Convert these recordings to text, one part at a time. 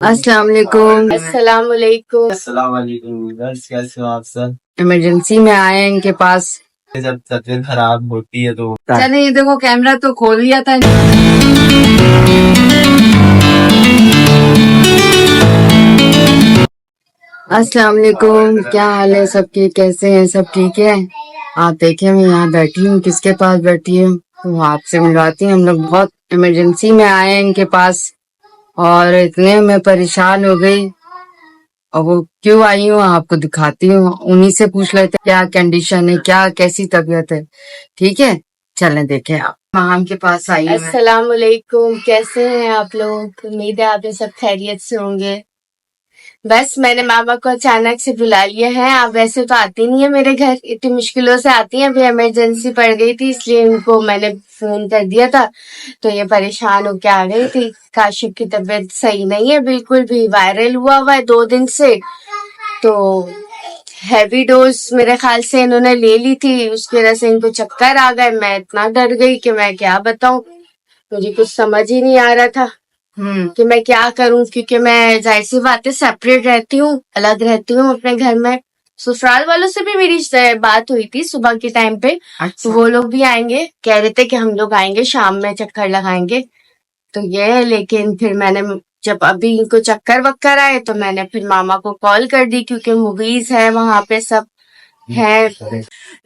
अस्सलाम वालेकुम। अस्सलाम वालेकुम। अस्सलाम वालेकुम व्यूअर्स, कैसे हो आप सब। इमरजेंसी में आए हैं इनके पास। जब तबीयत खराब होती है तो चले ये देखो कैमरा तो खोल दिया था। अस्सलाम वालेकुम, क्या हाल है सबके, कैसे हैं सब, ठीक है। आप देखें मैं यहाँ बैठी हूँ, किसके पास बैठी हूँ तो आपसे मिलवाती हूँ। हम लोग बहुत इमरजेंसी में आए हैं इनके पास और इतने मैं परेशान हो गई। और वो क्यों आई हूँ आपको दिखाती हूँ, उन्हीं से पूछ लेते क्या कंडीशन है, क्या कैसी तबीयत है। ठीक है, चलें देखें। आप माम के पास आई हूँ मैं। अस्सलाम वालेकुम, कैसे हैं आप लोग? उम्मीद है आप सब खैरियत से होंगे। बस मैंने मामा को अचानक से बुला लिया है। आप वैसे तो आती नहीं है मेरे घर, इतनी मुश्किलों से आती हैं। अभी इमरजेंसी पड़ गई थी इसलिए उनको मैंने फोन कर दिया था, तो ये परेशान होके आ गई थी। काशिफ की तबीयत सही नहीं है बिल्कुल भी, वायरल हुआ है 2 दिन से। तो हैवी डोज मेरे ख्याल से इन्होंने ले ली थी, उसकी वजह से इनको चक्कर आ गए। मैं इतना डर गई कि मैं क्या बताऊं, मुझे कुछ समझ ही नहीं आ रहा था कि मैं क्या करूं, क्योंकि मैं जाहिर सी बात है सेपरेट रहती हूँ, अलग रहती हूँ अपने घर में। ससुराल वालों से भी मेरी बात हुई थी सुबह के टाइम पे। अच्छा। तो वो लोग भी आएंगे, कह रहे थे कि हम लोग आएंगे शाम में, चक्कर लगाएंगे। तो ये है, लेकिन फिर मैंने जब अभी इनको चक्कर वक्कर आए तो मैंने फिर मामा को कॉल कर दी, क्योंकि मूवीज है वहां पे, सब है।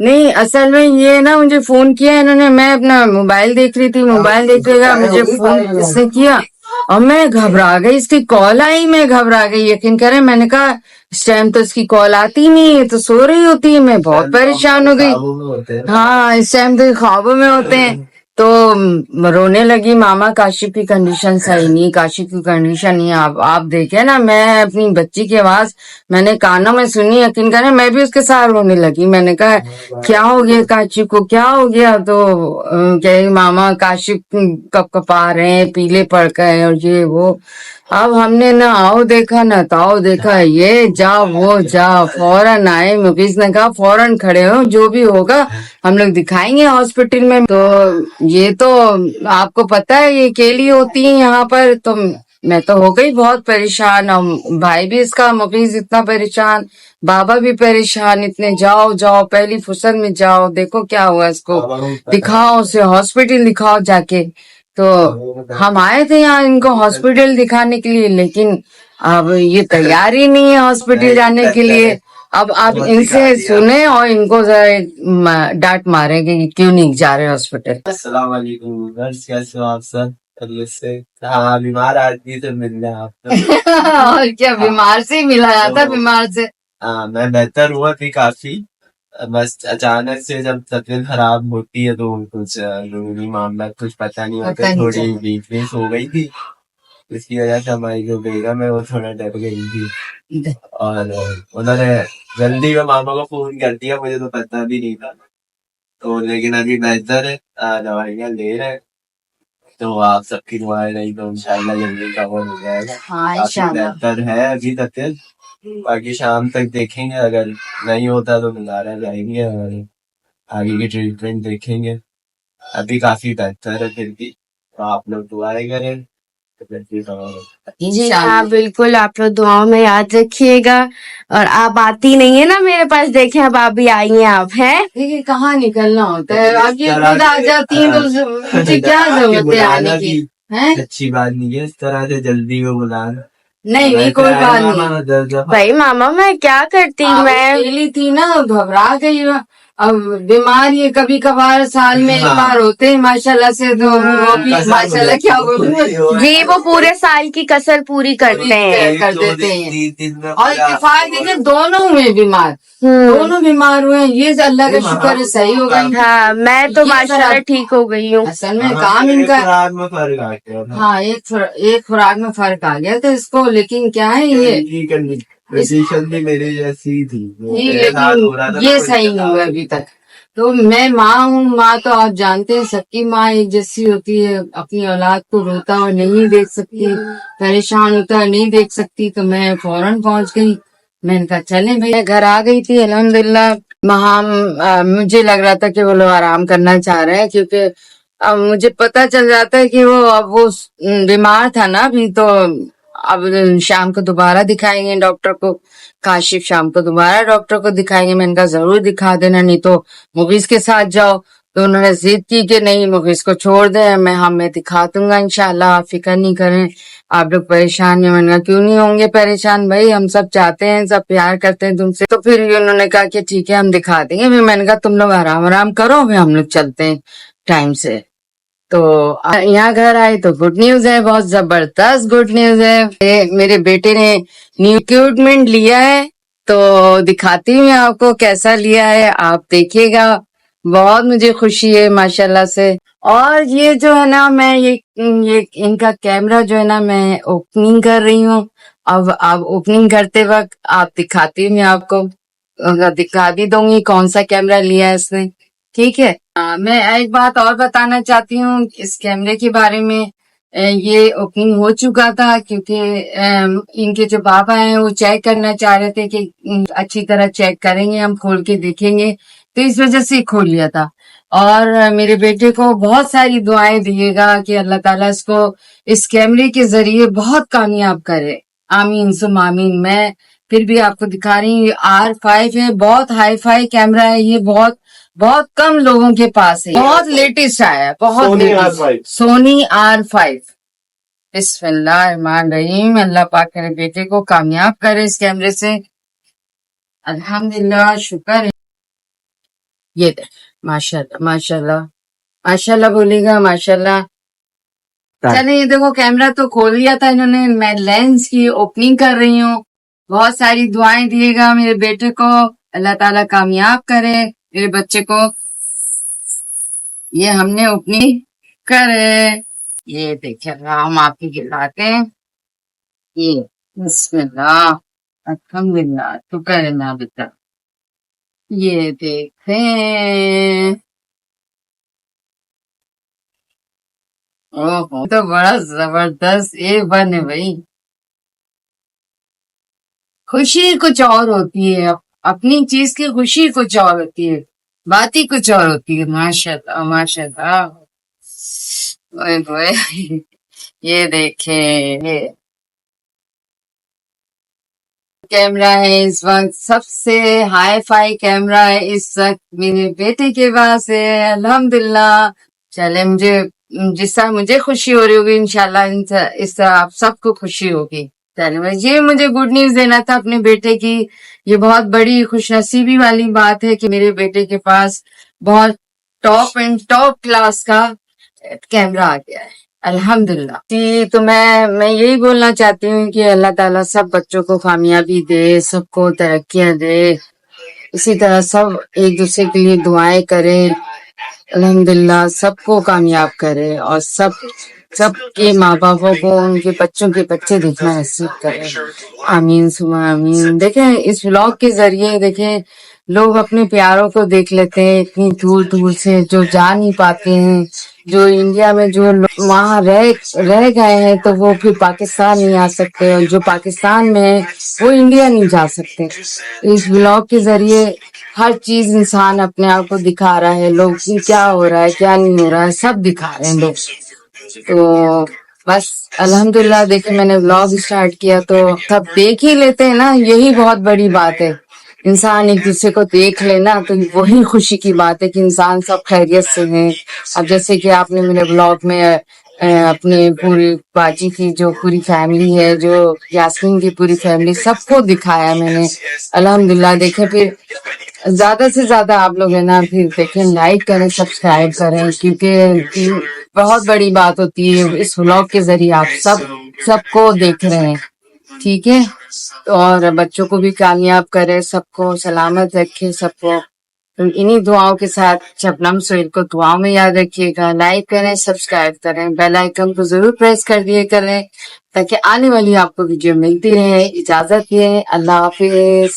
नहीं, असल में ये ना मुझे फोन किया इन्होंने, मैं अपना मोबाइल देख रही थी, मोबाइल देखते मुझे फोन इसने किया और मैं घबरा गई। इसकी कॉल आई, मैं घबरा गई, यकीन करें। मैंने कहा इस टाइम तो इसकी कॉल आती नहीं है, तो सो रही होती है। मैं बहुत परेशान हो गई। हाँ, इस टाइम तो ख्वाबों में होते हैं। तो रोने लगी। मामा काशिफ की कंडीशन सही नहीं, काशिफ की कंडीशन नहीं। आप देखे ना, मैं अपनी बच्ची की आवाज मैंने कानों में सुनी, यकीन करें मैं भी उसके साथ रोने लगी। मैंने कहा क्या हो गया काशिफ को, क्या हो गया। तो कहे मामा काशिफ कपा रहे हैं, पीले पड़ गए और ये वो। अब हमने ना आओ देखा ना ताओ देखा, ये जाओ वो जाओ, फौरन आए। मुफीस ने कहा फौरन खड़े हो, जो भी होगा हम लोग दिखाएंगे हॉस्पिटल में। तो ये तो आपको पता है ये अकेली होती है यहाँ पर, तो मैं तो हो गई बहुत परेशान। और भाई भी इसका मुफीस इतना परेशान, बाबा भी परेशान, इतने जाओ जाओ पहली फुर्सत में जाओ, देखो क्या हुआ इसको, दिखाओ उसे, हॉस्पिटल दिखाओ जाके। तो हम आए थे यहाँ इनको हॉस्पिटल दिखाने के लिए, लेकिन अब ये तैयार ही नहीं है हॉस्पिटल जाने के लिए। अब आप इनसे सुने और इनको जरा डांट मारे कि क्यों नहीं जा रहे हॉस्पिटल। अस्सलाम वालेकुम व्यूअर्स, कैसे हो आप सब, खैरियत से। हाँ, बीमार आदमी से मिलने आप तो। और क्या, बीमार से ही मिला जाता, बीमार से। हाँ, मैं बेहतर हुआ थी काफी। बस अचानक से जब तबीयत खराब होती है तो कुछ रूनी मामला कुछ पता नहीं होता, थोड़ी वीकनेस हो गई थी। इसकी वजह से हमारी जो बेगम है वो थोड़ा डर गई थी और उन्होंने जल्दी में मामा को फोन कर दिया, मुझे तो पता भी नहीं था। तो लेकिन अभी बेहतर है, दवाइयाँ ले रहे हैं। तो आप सबकी दुआएं रही तो इंशाल्लाह जल्दी कवर हो जाएगा। हाँ, काफी इंशाल्लाह। बेहतर है अभी तक। बाकी शाम तक देखेंगे, अगर नहीं होता तो दोबारा जाएंगे और आगे की ट्रीटमेंट देखेंगे। अभी काफी बेहतर है फिर भी, तो आप लोग दुआएं करें तो जल्दी कवर हो। जी हाँ बिल्कुल, आप लोग दुआओं में याद रखिएगा। और आप आती नहीं है ना मेरे पास, देखें अब आप भी आई हैं। आप हैं, देखिए कहाँ निकलना होता है, अब ये खुद आ जाती है तो मुझे क्या जरूरत है आने की, हैं? अच्छी बात नहीं है इस तरह से जल्दी में बुलाना। नहीं नहीं, कोई बात नहीं भाई मामा मैं क्या करती, मैं अकेली थी ना, घबरा गई। अब बीमार ये कभी कभार साल में एक बार होते हैं माशाल्लाह से, तो वो भी माशाल्लाह क्या बोलूं जी, वो पूरे साल की कसर पूरी करते हैं। कर देते हैं। और इत्तेफाक देखिए दोनों हुए बीमार, दोनों बीमार हुए हैं, ये अल्लाह का शुक्र है सही हो गई। हाँ, मैं तो माशाल्लाह ठीक हो गई हूँ। असल में काम इनका, खुराक में फर्क आ गया। हाँ एक खुराक में फर्क आ गया था इसको, लेकिन क्या है ये कंडीशन भी मेरी जैसी ही थी, लेकिन ये सही नहीं हुआ अभी तक। तो मैं माँ हूँ, माँ तो आप जानते हैं सबकी माँ एक जैसी होती है, अपनी औलाद को रोता और नहीं देख सकती, परेशान होता है नहीं देख सकती। तो मैं फौरन पहुंच गई, मैंने कहा चलें भाई। घर आ गई थी अल्हम्दुलिल्लाह। वहाँ मुझे लग रहा था कि वो लोग आराम करना चाह रहे हैं, क्योंकि अब मुझे पता चल जाता है कि वो अब वो बीमार था ना अभी, तो अब शाम को दोबारा दिखाएंगे डॉक्टर को, काशिफ शाम को दोबारा डॉक्टर को दिखाएंगे। मैंने कहा जरूर दिखा देना, नहीं तो मुगीस के साथ जाओ। तो उन्होंने जिद की कि नहीं मुगीस को छोड़ दे, मैं दिखा दूंगा इंशाल्लाह, आप फिक्र नहीं करें, आप लोग परेशान हैं। मैंने कहा क्यों नहीं होंगे परेशान भाई, हम सब चाहते हैं, सब प्यार करते हैं तुमसे। तो फिर उन्होंने कहा कि ठीक है हम दिखा देंगे। फिर मैंने कहा तुम लोग आराम आराम करो, फिर हम लोग चलते हैं टाइम से। तो यहाँ घर आए तो गुड न्यूज है, बहुत जबरदस्त गुड न्यूज है। मेरे बेटे ने न्यू इक्विपमेंट लिया है, तो दिखाती हूँ आपको कैसा लिया है, आप देखिएगा। बहुत मुझे खुशी है माशाल्लाह से। और ये जो है ना, मैं ये इनका कैमरा जो है ना, मैं ओपनिंग कर रही हूँ। अब ओपनिंग करते वक्त आप दिखाती हूँ, मैं आपको दिखा भी दूंगी कौन सा कैमरा लिया है इसने, ठीक है। मैं एक बात और बताना चाहती हूँ इस कैमरे के बारे में। ये ओपनिंग हो चुका था क्योंकि इनके जो बाबा हैं वो चेक करना चाह रहे थे कि अच्छी तरह चेक करेंगे, हम खोल के देखेंगे, तो इस वजह से खोल लिया था। और मेरे बेटे को बहुत सारी दुआएं दिएगा कि अल्लाह ताला इसको इस कैमरे के जरिए बहुत कामयाब करे, आमीन सुम आमीन। मैं फिर भी आपको दिखा रही हूँ, R5 है, बहुत हाई फाई कैमरा है ये, बहुत बहुत कम लोगों के पास है, बहुत लेटेस्ट आया है, बहुत लेटेस्ट सोनी R5। बिस्मिल्लाहिर्रहमानिर्रहीम, अल्लाह पाक मेरे बेटे को कामयाब करे इस कैमरे से, अल्हम्दुलिल्लाह, शुक्र है। ये देख, माशाल्लाह माशाल्लाह माशाल्लाह बोलेगा, माशाल्लाह। चले ये देखो कैमरा तो खोल लिया था इन्होंने, मैं लेंस की ओपनिंग कर रही हूँ। बहुत सारी दुआएं दिएगा मेरे बेटे को, अल्लाह ताला कामयाब करे मेरे बच्चे को। ये हमने ओपनिंग करे, ये देखिए हम आपको दिखाते हैं। ये बिस्मिल्लाह, अल्हम्दुलिल्लाह, शुक्र है ना बेटा। ये देखें, ओहो, तो बड़ा जबरदस्त A1 है भाई। खुशी कुछ और होती है, अपनी चीज की खुशी कुछ और होती है, बात ही कुछ और होती है। माशाल्लाह माशाल्लाह, ओए होए, ये देखें, ये कैमरा है इस वक्त सबसे हाई फाई कैमरा है इस वक्त मेरे बेटे के पास है, अल्हम्दुलिल्लाह। चले मुझे जिस तरह मुझे खुशी हो रही होगी इंशाल्लाह इस तरह आप सबको खुशी होगी। चले ये मुझे गुड न्यूज देना था अपने बेटे की, ये बहुत बड़ी खुशनसीबी वाली बात है कि मेरे बेटे के पास बहुत टॉप क्लास का कैमरा आ गया है, अल्हम्दुलिल्लाह। जी, तो मैं यही बोलना चाहती हूँ कि अल्लाह ताला सब बच्चों को कामयाबी दे, सबको तरक्कियां दे, इसी तरह सब एक दूसरे के लिए दुआएं करें, अल्हम्दुलिल्लाह सबको कामयाब करे और सबके माँ बापों को उनके बच्चों के बच्चे देखना नसीब करे, आमीन सुमा आमीन। देखें इस व्लॉग के जरिए देखें लोग अपने प्यारों को देख लेते हैं इतनी दूर दूर से, जो जा नहीं पाते हैं, जो इंडिया में जो वहाँ रह गए हैं तो वो फिर पाकिस्तान नहीं आ सकते, और जो पाकिस्तान में है वो इंडिया नहीं जा सकते। इस ब्लॉग के जरिए हर चीज इंसान अपने आप को दिखा रहा है, लोग की क्या हो रहा है क्या नहीं हो रहा है सब दिखा रहे हैं लोग। तो बस अल्हम्दुलिल्लाह, देखिए मैंने व्लॉग स्टार्ट किया तो सब देख ही लेते हैं ना, यही बहुत बड़ी बात है। इंसान एक दूसरे को देख लेना तो वही खुशी की बात है कि इंसान सब खैरियत से हैं। अब जैसे कि आपने मेरे ब्लॉग में अपने पूरी बाजी की जो पूरी फैमिली है, जो यास्मीन की पूरी फैमिली, सबको दिखाया मैंने, अल्हम्दुलिल्लाह। देखें फिर ज्यादा से ज्यादा आप लोग है ना फिर देखें, लाइक करें, सब्सक्राइब करें, क्योंकि बहुत बड़ी बात होती है इस व्लॉग के जरिए आप सबको देख रहे हैं, ठीक है। और बच्चों को भी कामयाब करे, सबको सलामत रखे सबको। तो इन्हीं दुआओं के साथ शबनम सोहेल को दुआओं में याद रखिएगा, लाइक करें, सब्सक्राइब करें, बेल आइकन को जरूर प्रेस कर दिए करें ताकि आने वाली आपको वीडियो मिलती रहे। इजाजत ये, अल्लाह हाफिज।